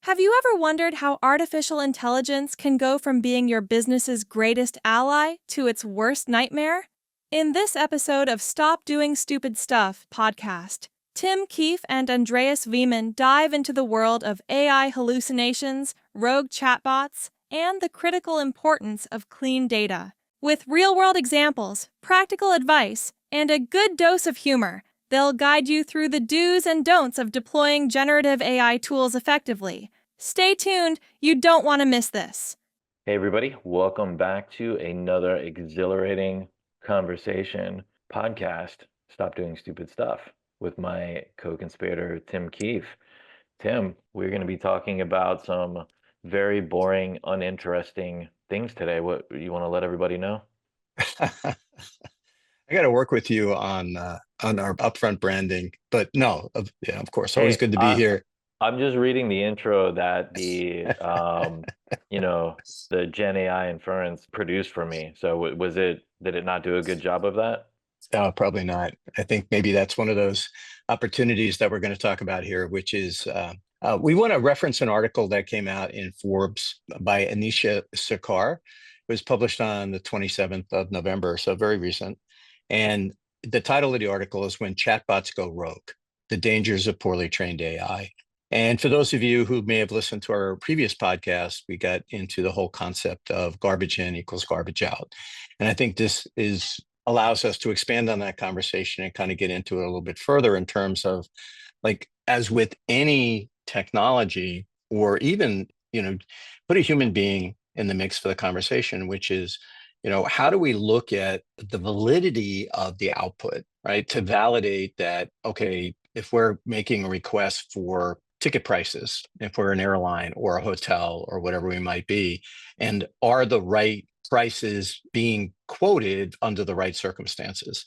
Have you ever wondered how artificial intelligence can go from being your business's greatest ally to its worst nightmare? In this episode of Stop Doing Stupid Stuff podcast, Tim Keefe and Andreas Wieman dive into the world of AI hallucinations, rogue chatbots, and the critical importance of clean data. With real-world examples, practical advice, and a good dose of humor, they'll guide you through the do's and don'ts of deploying generative AI tools effectively. Stay tuned, you don't want to miss this. Hey everybody, welcome back to another exhilarating conversation podcast, Stop Doing Stupid Stuff, with my co-conspirator, Tim Keefe. Tim, we're going to be talking about some very boring, uninteresting things today. What you want to let everybody know? I got to work with you on our upfront branding, but no, of course, always Hey, good to be here. I'm just reading the intro that the Gen AI inference produced for me. So did it not do a good job of that? Probably not. I think maybe that's one of those opportunities that we're going to talk about here, which is we want to reference an article that came out in Forbes by Anisha Sircar. It was published on the 27th of November, so very recent. And the title of the article is When Chatbots Go Rogue, the Dangers of Poorly Trained AI. And for those of you who may have listened to our previous podcast, we got into the whole concept of garbage in equals garbage out. And I think this allows us to expand on that conversation and kind of get into it a little bit further in terms of, like, as with any technology, or even, put a human being in the mix for the conversation, which is, how do we look at the validity of the output, right? To validate that, okay, if we're making a request for ticket prices, if we're an airline or a hotel or whatever we might be, and are the right prices being quoted under the right circumstances?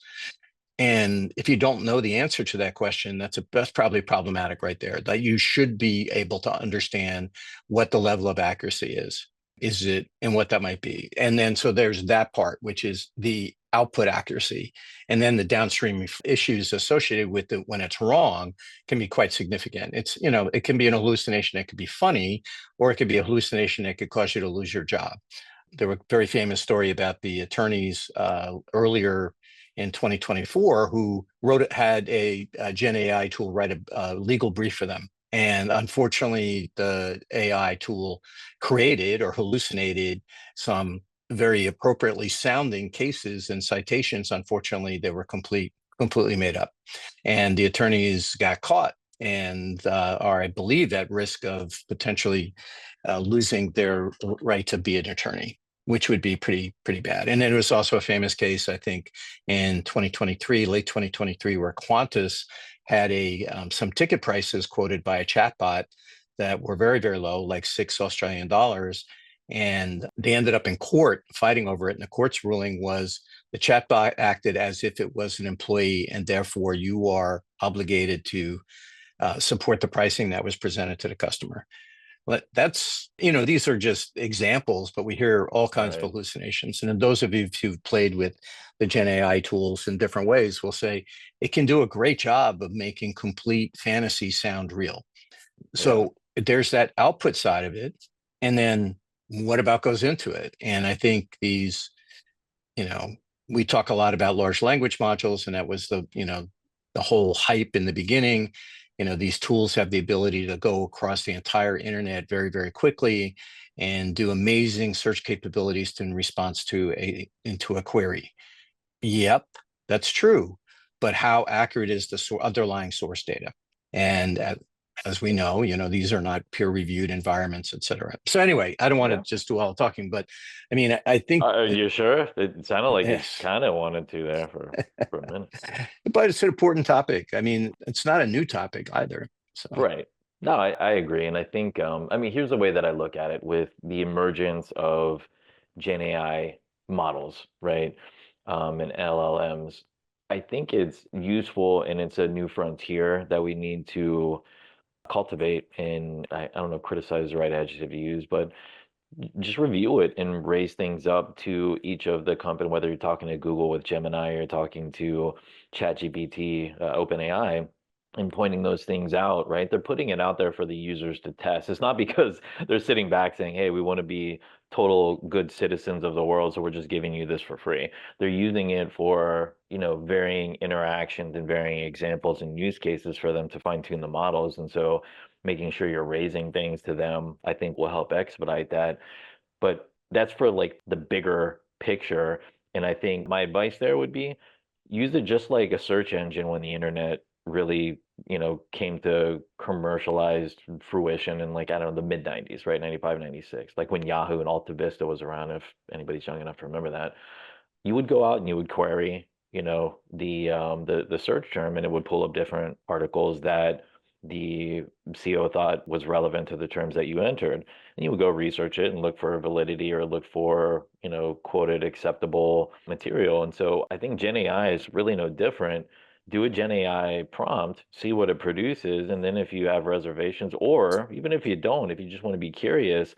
And if you don't know the answer to that question, that's probably problematic right there. That you should be able to understand what the level of accuracy is it, and what that might be. And then so there's that part, which is the output accuracy, and then the downstream issues associated with it when it's wrong can be quite significant. It can be an hallucination that could be funny, or it could be a hallucination that could cause you to lose your job. There was a very famous story about the attorneys earlier in 2024 who had a Gen AI tool write a legal brief for them. And unfortunately, the AI tool created or hallucinated some very appropriately sounding cases and citations. Unfortunately, they were completely made up. And the attorneys got caught and are, I believe, at risk of potentially losing their right to be an attorney, which would be pretty bad. And then there was also a famous case, I think, in 2023, late 2023, where Qantas had some ticket prices quoted by a chatbot that were very, very low, like $6 Australian. And they ended up in court fighting over it. And the court's ruling was the chatbot acted as if it was an employee, and therefore you are obligated to support the pricing that was presented to the customer. But that's, these are just examples, but we hear all kinds of hallucinations. And those of you who've played with the Gen AI tools in different ways will say it can do a great job of making complete fantasy sound real. So there's that output side of it. And then what about goes into it? And I think these, we talk a lot about large language modules, and that was the whole hype in the beginning. These tools have the ability to go across the entire internet very, very quickly and do amazing search capabilities in response to a query. Yep, that's true. But how accurate is the underlying source data? And as we know, these are not peer-reviewed environments, et cetera. So anyway, I don't want to just do all the talking, but I mean, I think. Are you sure? It sounded like you kind of wanted to there for a minute. But it's an important topic. I mean, it's not a new topic either. So. Right. No, I agree. And I think, here's the way that I look at it with the emergence of Gen AI models, right? And LLMs. I think it's useful, and it's a new frontier that we need to cultivate, and I don't know, criticize the right adjective to use, but just review it and raise things up to each of the company, whether you're talking to Google with Gemini or you're talking to ChatGPT, OpenAI, and pointing those things out, right? They're putting it out there for the users to test. It's not because they're sitting back saying, hey, we want to be total good citizens of the world, so we're just giving you this for free. They're using it for, varying interactions and varying examples and use cases for them to fine tune the models. And so making sure you're raising things to them, I think will help expedite that. But that's for like the bigger picture. And I think my advice there would be use it just like a search engine when the internet really, came to commercialized fruition in like, I don't know, the mid 90s, right? 95, 96, like when Yahoo and Alta Vista was around, if anybody's young enough to remember that. You would go out and you would query, the search term, and it would pull up different articles that the CO thought was relevant to the terms that you entered. And you would go research it and look for validity or look for, quoted acceptable material. And so I think Gen AI is really no different. Do a Gen AI prompt, see what it produces, and then if you have reservations, or even if you don't, if you just want to be curious,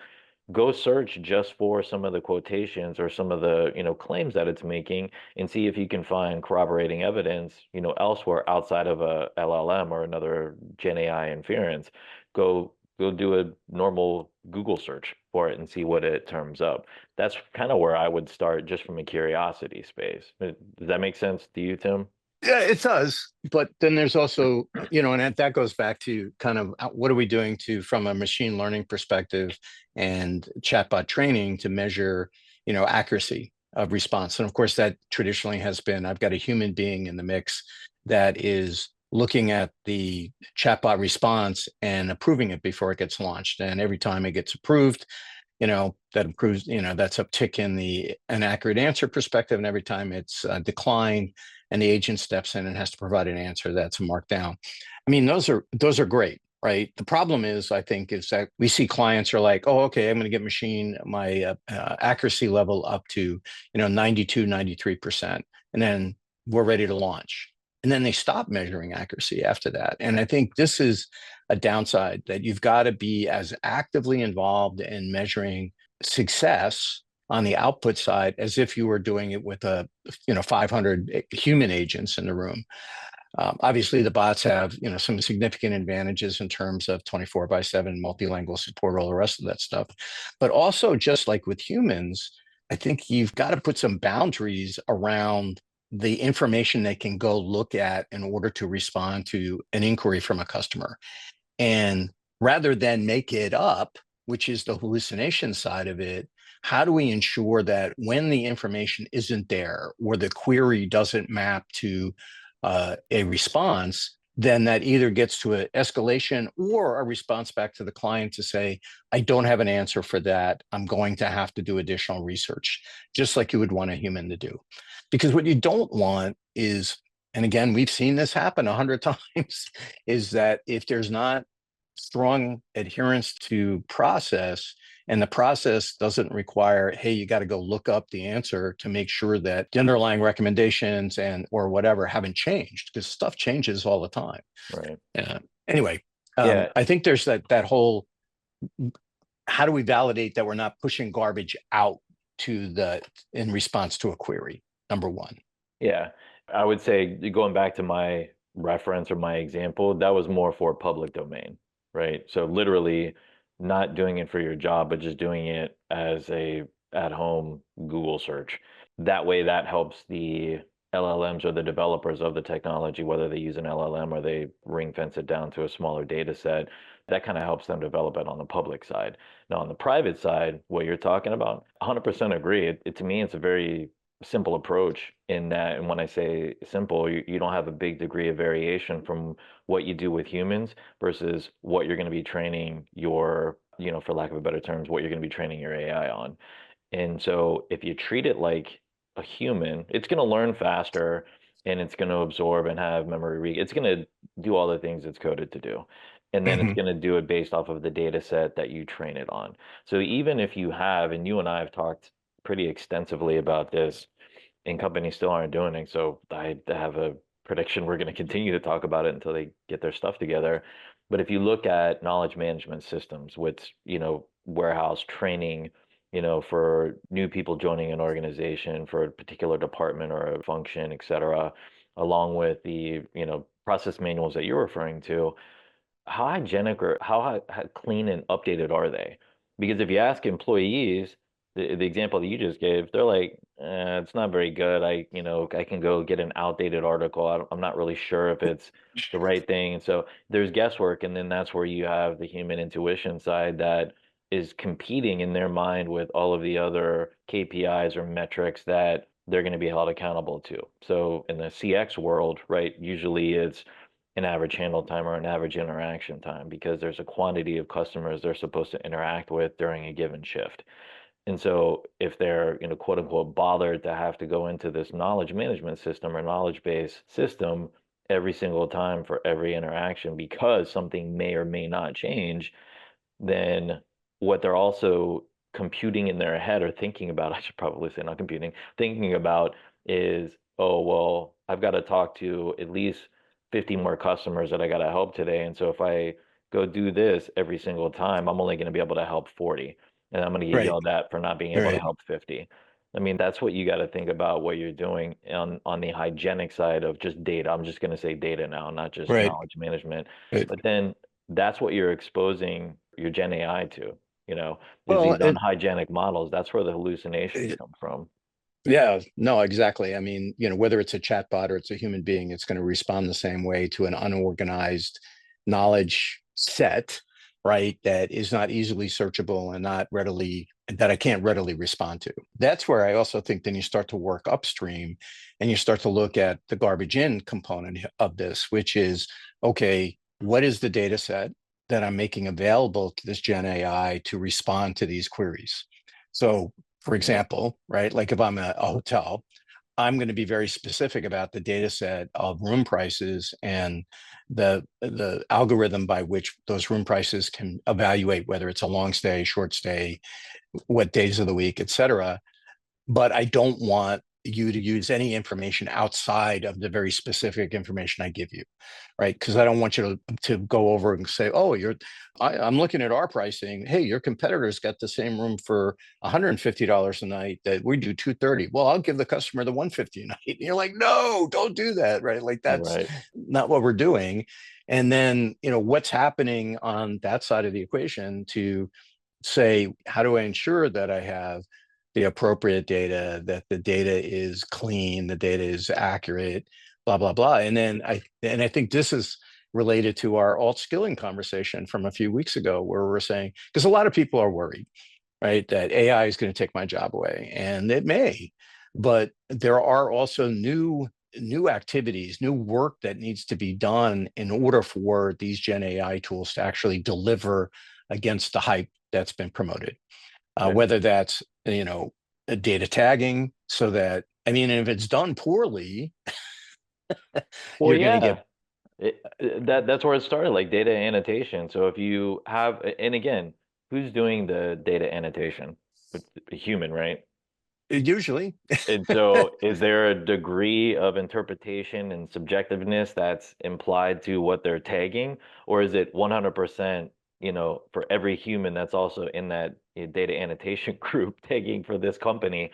go search just for some of the quotations or some of the claims that it's making, and see if you can find corroborating evidence elsewhere outside of a LLM or another Gen AI inference. Go do a normal Google search for it and see what it turns up. That's kind of where I would start, just from a curiosity space. Does that make sense to you, Tim? Yeah, it does. But then there's also, and that goes back to kind of what are we doing to, from a machine learning perspective and chatbot training, to measure, accuracy of response. And of course, that traditionally has been, I've got a human being in the mix that is looking at the chatbot response and approving it before it gets launched. And every time it gets approved, that improves, that's uptick in the inaccurate answer perspective. And every time it's declined and the agent steps in and has to provide an answer, that's marked down. I mean, those are great, right? The problem is, I think, is that we see clients are like, oh, okay, I'm going to get my accuracy level up to, 92, 93%. And then we're ready to launch. And then they stop measuring accuracy after that. And I think this is a downside, that you've got to be as actively involved in measuring success on the output side as if you were doing it with 500 human agents in the room. Obviously, the bots have some significant advantages in terms of 24/7 multilingual support, all the rest of that stuff. But also, just like with humans, I think you've got to put some boundaries around the information they can go look at in order to respond to an inquiry from a customer. And rather than make it up, which is the hallucination side of it, how do we ensure that when the information isn't there, or the query doesn't map to a response, then that either gets to an escalation or a response back to the client to say, I don't have an answer for that. I'm going to have to do additional research, just like you would want a human to do. Because what you don't want is, and again, we've seen this happen 100 times, is that if there's not strong adherence to process, and the process doesn't require, hey, you got to go look up the answer to make sure that the underlying recommendations and or whatever haven't changed, because stuff changes all the time. Right. Anyway, Yeah. I think there's that whole, how do we validate that we're not pushing garbage out in response to a query, number one. Yeah. I would say, going back to my reference or my example, that was more for public domain, right? So literally not doing it for your job, but just doing it as a at-home Google search. That way, that helps the LLMs or the developers of the technology, whether they use an LLM or they ring fence it down to a smaller data set. That kind of helps them develop it on the public side. Now, on the private side, what you're talking about, 100% agree. To me, it's a very simple approach in that, and when I say simple, you don't have a big degree of variation from what you do with humans versus what you're going to be training your, for lack of a better terms, what you're going to be training your AI on. And so if you treat it like a human, it's going to learn faster, and it's going to absorb and have it's going to do all the things it's coded to do. And then it's Mhm. going to do it based off of the data set that you train it on. So even if you have, and you and I have talked pretty extensively about this, and companies still aren't doing it. So I have a prediction we're going to continue to talk about it until they get their stuff together. But if you look at knowledge management systems with, warehouse training, for new people joining an organization for a particular department or a function, et cetera, along with the, process manuals that you're referring to, how hygienic or how clean and updated are they? Because if you ask employees, the example that you just gave, they're like, it's not very good. I can go get an outdated article. I'm not really sure if it's the right thing. And so there's guesswork, and then that's where you have the human intuition side that is competing in their mind with all of the other KPIs or metrics that they're going to be held accountable to. So in the CX world, right, usually it's an average handle time or an average interaction time because there's a quantity of customers they're supposed to interact with during a given shift. And so if they're, quote unquote, bothered to have to go into this knowledge management system or knowledge base system every single time for every interaction because something may or may not change, then what they're also computing in their head or thinking about, I should probably say not computing, thinking about is, oh, well, I've got to talk to at least 50 more customers that I got to help today. And so if I go do this every single time, I'm only going to be able to help 40. And I'm going to get Right. yelled at for not being able to Right. help 50. I mean, that's what you got to think about what you're doing on the hygienic side of just data. I'm just going to say data now, not just Right. knowledge management. Right. But then that's what you're exposing your Gen AI to, is Well, these unhygienic models. That's where the hallucinations come from. yeah, no, exactly. I mean, whether it's a chatbot or it's a human being, it's going to respond the same way to an unorganized knowledge set, right? That is not easily searchable and that I can't readily respond to. That's where I also think then you start to work upstream and you start to look at the garbage in component of this, which is, okay, what is the data set that I'm making available to this Gen AI to respond to these queries? So for Yep. example, right? Like if I'm a hotel, I'm going to be very specific about the data set of room prices and the algorithm by which those room prices can evaluate whether it's a long stay, short stay, what days of the week, et cetera. But I don't want you to use any information outside of the very specific information I give you, right? Because I don't want you to go over and say, oh, I'm looking at our pricing. Hey, your competitors got the same room for $150 a night that we do 230. Well, I'll give the customer the 150 a night. And you're like, no, don't do that, right? Like that's Right. not what we're doing. And then, what's happening on that side of the equation to say, how do I ensure that I have the appropriate data, that the data is clean, the data is accurate, blah, blah, blah. And I think this is related to our alt skilling conversation from a few weeks ago, where we're saying, because a lot of people are worried, right, that AI is going to take my job away. And it may, but there are also new activities, new work that needs to be done in order for these Gen AI tools to actually deliver against the hype that's been promoted. Okay. Whether that's, data tagging, so that, I mean, if it's done poorly, Well, you're going to yeah, get, that's where it started, like data annotation. So if you have, and again, who's doing the data annotation? A human, right? usually. And so is there a degree of interpretation and subjectiveness that's implied to what they're tagging, or is it 100%, for every human that's also in that data annotation group tagging for this company,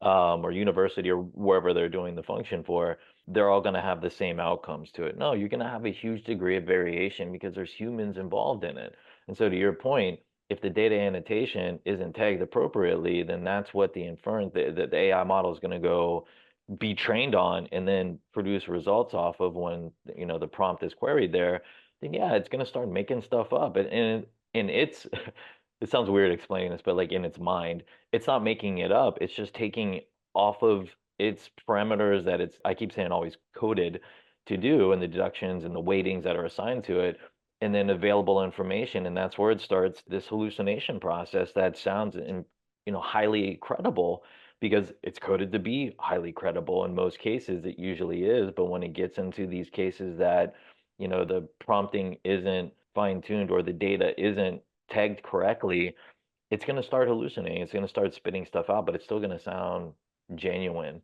or university or wherever they're doing the function for, they're all going to have the same outcomes to it? No, you're going to have a huge degree of variation because there's humans involved in it. And so to your point, if the data annotation isn't tagged appropriately, then that's what the inference, the AI model is going to go be trained on and then produce results off of when, the prompt is queried there. Then yeah, it's going to start making stuff up. And it's, it sounds weird explaining this, but like in its mind, it's not making it up. It's just taking off of its parameters that it's, I keep saying always coded to do, and the deductions and the weightings that are assigned to it, and then available information. And that's where it starts this hallucination process that sounds highly credible because it's coded to be highly credible. In most cases it usually is, but when it gets into these cases that the prompting isn't fine-tuned or the data isn't tagged correctly, it's going to start hallucinating. It's going to start spitting stuff out, but it's still going to sound genuine.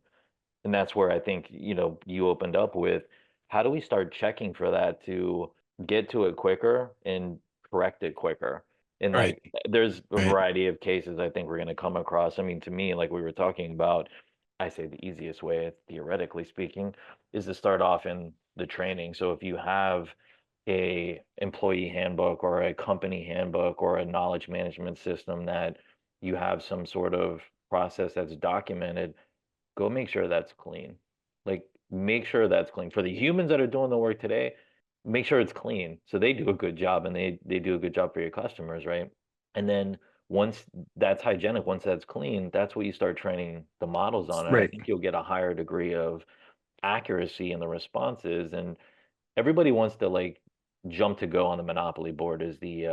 And that's where I think, you opened up with, how do we start checking for that to get to it quicker and correct it quicker? And Right. like, there's a Right. variety of cases I think we're going to come across. I mean, to me, like we were talking about, I say the easiest way, theoretically speaking, is to start off in the training. So if you have a employee handbook or a company handbook or a knowledge management system that you have some sort of process that's documented, go make sure that's clean. Like, make sure that's clean. For the humans that are doing the work today, make sure it's clean so they do a good job and they do a good job for your customers, right? And then once that's hygienic, once that's clean, that's what you start training the models on. And I Right. think you'll get a higher degree of accuracy in the responses. And everybody wants to like jump to go on the monopoly board is the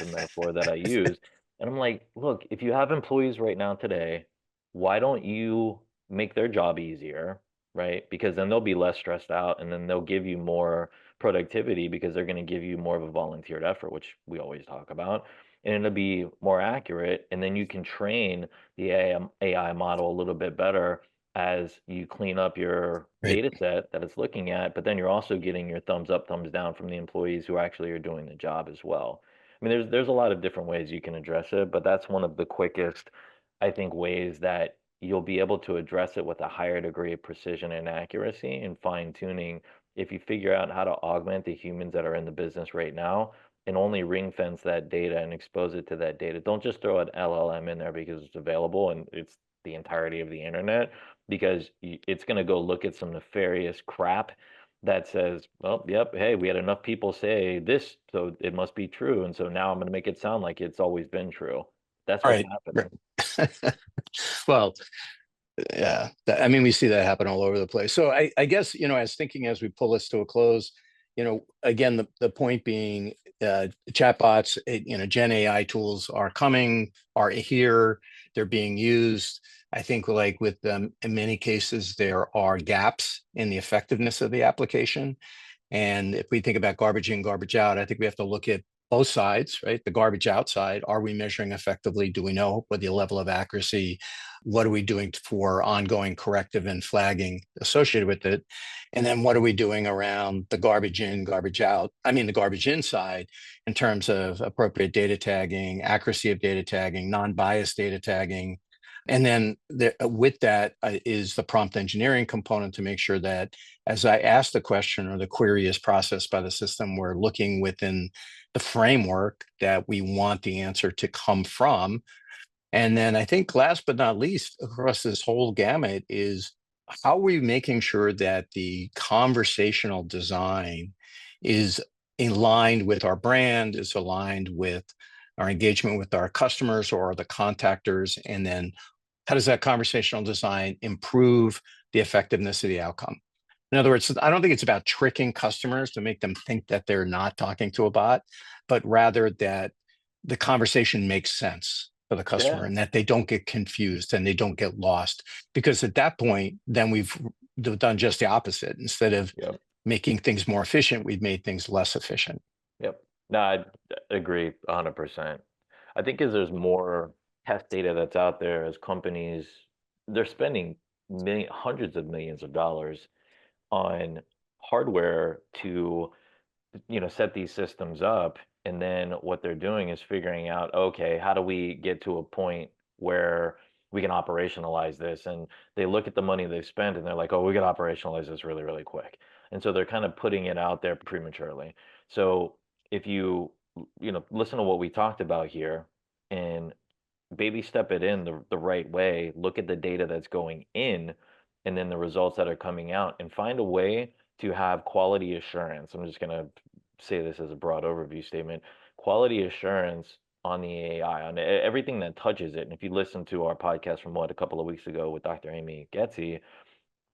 metaphor that I use. And I'm like, look, if you have employees right now today, why don't you make their job easier, right? Because then they'll be less stressed out and then they'll give you more productivity because they're going to give you more of a volunteered effort, which we always talk about. And it'll be more accurate. And then you can train the AI model a little bit better as you clean up your Right. data set that it's looking at, but then you're also getting your thumbs up, thumbs down from the employees who actually are doing the job as well. I mean, there's a lot of different ways you can address it, but that's one of the quickest, I think, ways that you'll be able to address it with a higher degree of precision and accuracy and fine tuning if you figure out how to augment the humans that are in the business right now and only ring fence that data and expose it to that data. Don't just throw an LLM in there because it's available and it's the entirety of the internet because it's going to go look at some nefarious crap that says, well, yep, hey, we had enough people say this, so it must be true. And so now I'm going to make it sound like it's always been true. That's All what's right. happening. Right. Well, yeah, I mean, we see that happen all over the place. So I guess, as thinking as we pull this to a close, again, the point being, chatbots, Gen AI tools are coming, are here, they're being used. I think, like with them, in many cases, there are gaps in the effectiveness of the application. And if we think about garbage in, garbage out, I think we have to look at both sides, right? The garbage outside, are we measuring effectively? Do we know what the level of accuracy? What are we doing for ongoing corrective and flagging associated with it? And then what are we doing around the garbage in, garbage out? I mean, the garbage inside in terms of appropriate data tagging, accuracy of data tagging, non-biased data tagging. And then with that is the prompt engineering component to make sure that as I ask the question or the query is processed by the system, we're looking within the framework that we want the answer to come from. And then I think last but not least, across this whole gamut is how are we making sure that the conversational design is aligned with our brand, is aligned with our engagement with our customers or the contactors, and then how does that conversational design improve the effectiveness of the outcome? In other words, I don't think it's about tricking customers to make them think that they're not talking to a bot, but rather that the conversation makes sense for the customer Yeah. and that they don't get confused and they don't get lost. Because at that point, then we've done just the opposite. Instead of Yep. making things more efficient, we've made things less efficient. Yep. No, I agree 100%. I think as there's more test data that's out there, as companies, they're spending hundreds of millions of dollars on hardware to set these systems up. And then what they're doing is figuring out, okay, how do we get to a point where we can operationalize this? And they look at the money they've spent and they're like, oh, we got to operationalize this really, really quick. And so they're kind of putting it out there prematurely. So if listen to what we talked about here and baby step it in the right way, look at the data that's going in and then the results that are coming out and find a way to have quality assurance. I'm just going to say this as a broad overview statement. Quality assurance on the AI, on everything that touches it. And if you listen to our podcast from a couple of weeks ago with Dr. Amy Getzy,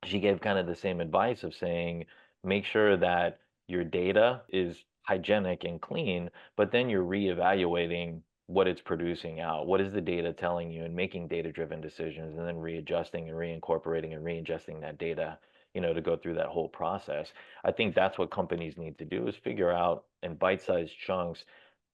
she gave kind of the same advice of saying, make sure that your data is hygienic and clean, but then you're reevaluating what it's producing out. What is the data telling you and making data-driven decisions and then readjusting and reincorporating and reingesting that data, to go through that whole process. I think that's what companies need to do is figure out in bite-sized chunks,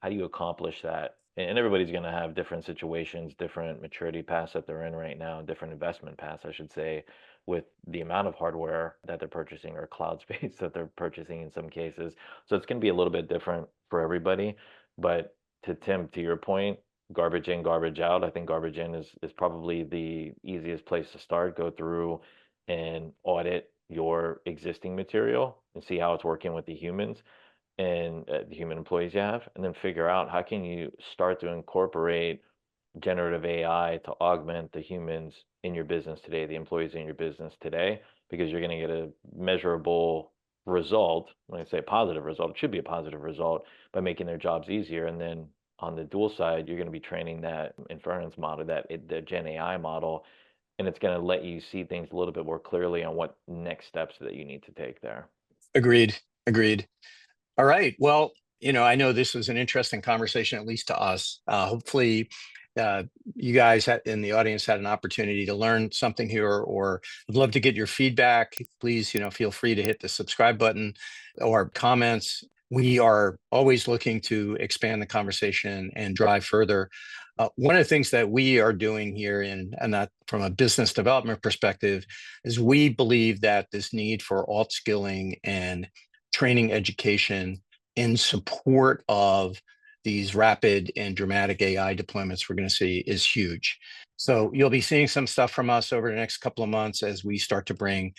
how do you accomplish that? And everybody's going to have different situations, different maturity paths that they're in right now, different investment paths, I should say, with the amount of hardware that they're purchasing or cloud space that they're purchasing in some cases. So it's going to be a little bit different for everybody. But to your point, garbage in, garbage out. I think garbage in is probably the easiest place to start. Go through and audit your existing material and see how it's working with the humans and the human employees you have, and then figure out how can you start to incorporate generative AI to augment the humans in your business today, the employees in your business today, because you're going to get a measurable result. When I say positive result, it should be a positive result by making their jobs easier. And then on the dual side, you're going to be training that inference model, the Gen AI model, and it's going to let you see things a little bit more clearly on what next steps that you need to take there. Agreed. Agreed. All right. Well, I know this was an interesting conversation, at least to us. Hopefully, uh, you guys in the audience had an opportunity to learn something here, or I'd love to get your feedback. Please, feel free to hit the subscribe button or comments. We are always looking to expand the conversation and drive further. One of the things that we are doing here, and that from a business development perspective, is we believe that this need for alt skilling and training education in support of these rapid and dramatic AI deployments we're going to see is huge. So you'll be seeing some stuff from us over the next couple of months as we start to bring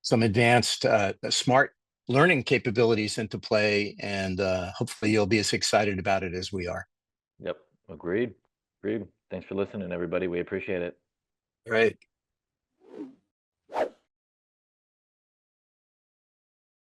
some advanced smart learning capabilities into play, and hopefully you'll be as excited about it as we are. Yep. Agreed. Thanks for listening, everybody. We appreciate it. All right.